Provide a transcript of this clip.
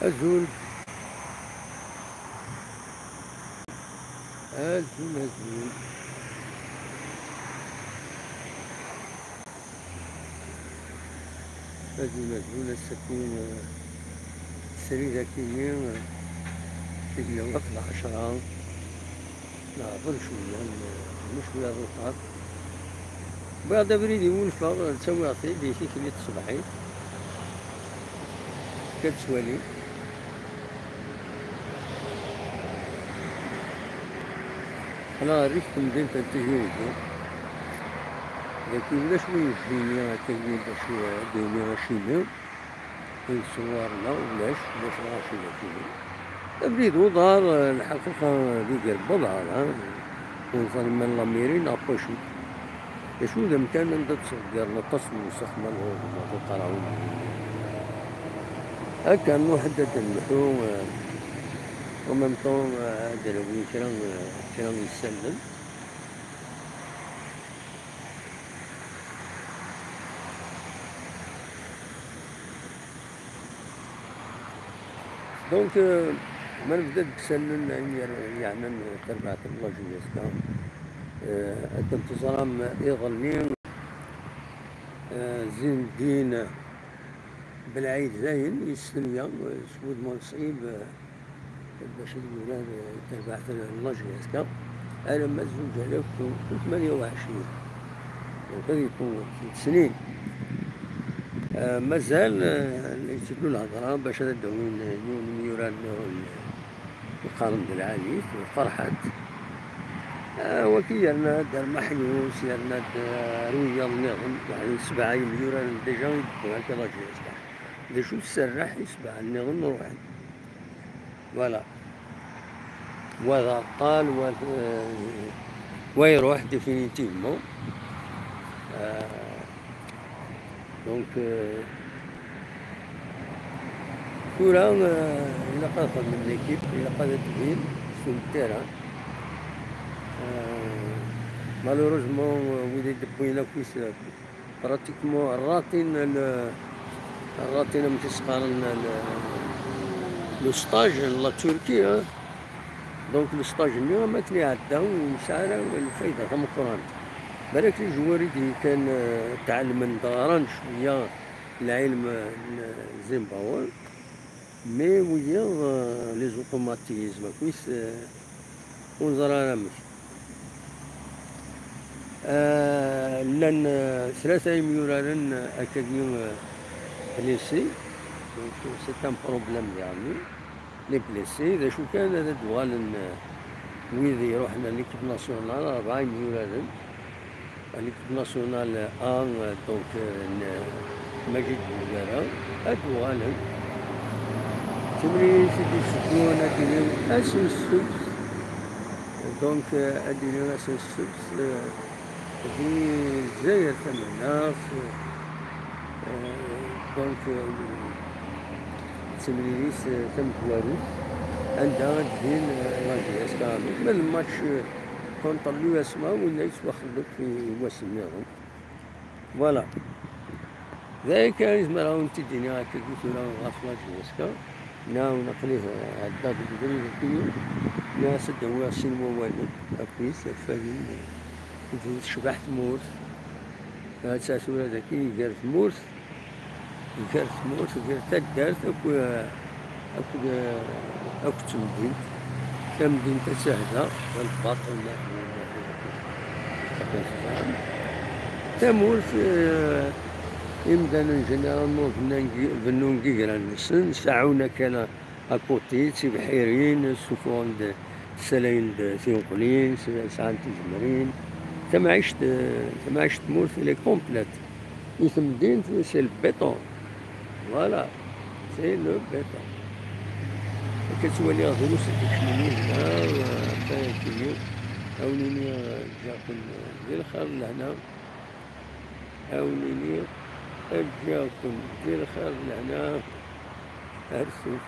أزول أزول أزول أزول أزول السكين السريدة كيني تجي وقت 10 نعطل شوية مش ويا الرطاب بعد بريد يولفا تسوي عطي ديشي كلي تصبحي كتسوالي أنا ريت مدينة التجويدو لكن ولا شوية الدنيا تجويد شوية الدنيا شيلة صورنا ولاش غاشي كيلو بريد ودار الحقيقة ديك البضعة ونصل من لاميرين أبوشي شو إذا كان أنت تصدر نتصل وسخنا القراون هكا نحدد اللحوم ومن طون دلوي كلام يسلم دونك ما نبدا بسنن يعني تربعة الله جويسكا الانتظام يغني زين الدين بالعيد زين يستنيا سود منصيب باش الولاد تربعة الله جويسكا أنا مزوج عليك كنت 28 وكان يكون 6 سنين مازال يسدوا الهضره باش هذا يون يوران القرن العالي فرحت وكي يرنا دار محيوس يرنا رويا النغم يعني 7 يوران ديجا يدخل هكا لا جيسكا دي شو تسرح يسبع النغم نروح فوالا وهذا طال ويروح ديفينيتيفمون دونك كورا إلا قد خد من ليكيب إلا قد تبين سو التيران مالوروزمون ويلي دبوينا كويس براتيكمون الراتين متسقارن لو ستاج لا تركيا دونك لو ستاج اليوم ما تلي عدا ومسعرة الفايدة كما القرآن بالك الجواري اللي كان تعلم من داران شوية العلم زيمباوي مي ويا لي زوتوماتيزم كويس ونظر انا مش لان 3 يوران اكاديميون بليسي دونك سي ان بروبليم يعني لي بليسي اذا شو كان هذا دوال ويذ يروحنا ليكيب ناسيونال 4 يوران ليكيب ناسيونال ان دونك مجد بوغارا ادوالا تمرين سيدي سكون ادينيو اسن السبس دونك ادينيو اسن السبس في الجزائر تمنا دونك تمرينيس تمتوارو عندها تدين لاجياس كامل من الماتش كونتر اليو اس ما ولا يتواخدك في واس النغم فوالا ذاك يزمر راهم تديني هاكا قلت له غاف لاجياسكا ناو نقليه عداد الجبريل الكيو ناس هو سينما والد أكويس فاهم شبحت مورث هاد ساسورة ذاكي قالت مورث قالت دارت أكو تمدين تمدين تسهدة والباطل تمورث إمدانا جينيرالمون فنون كيكران ساعونا كان أكوتي تيبحيرين سوفون سلاين ثيوقلين ساعان تجمرين تما عشت مورث لي كومبليت يثم دين سي البيطون فوالا سي لو بيطون كتولي غدوس تكشمنين هنا فاكيني أوليني جاكم ديال الخير لهنا أوليني أجاكم ديال الخير لهنا أرسل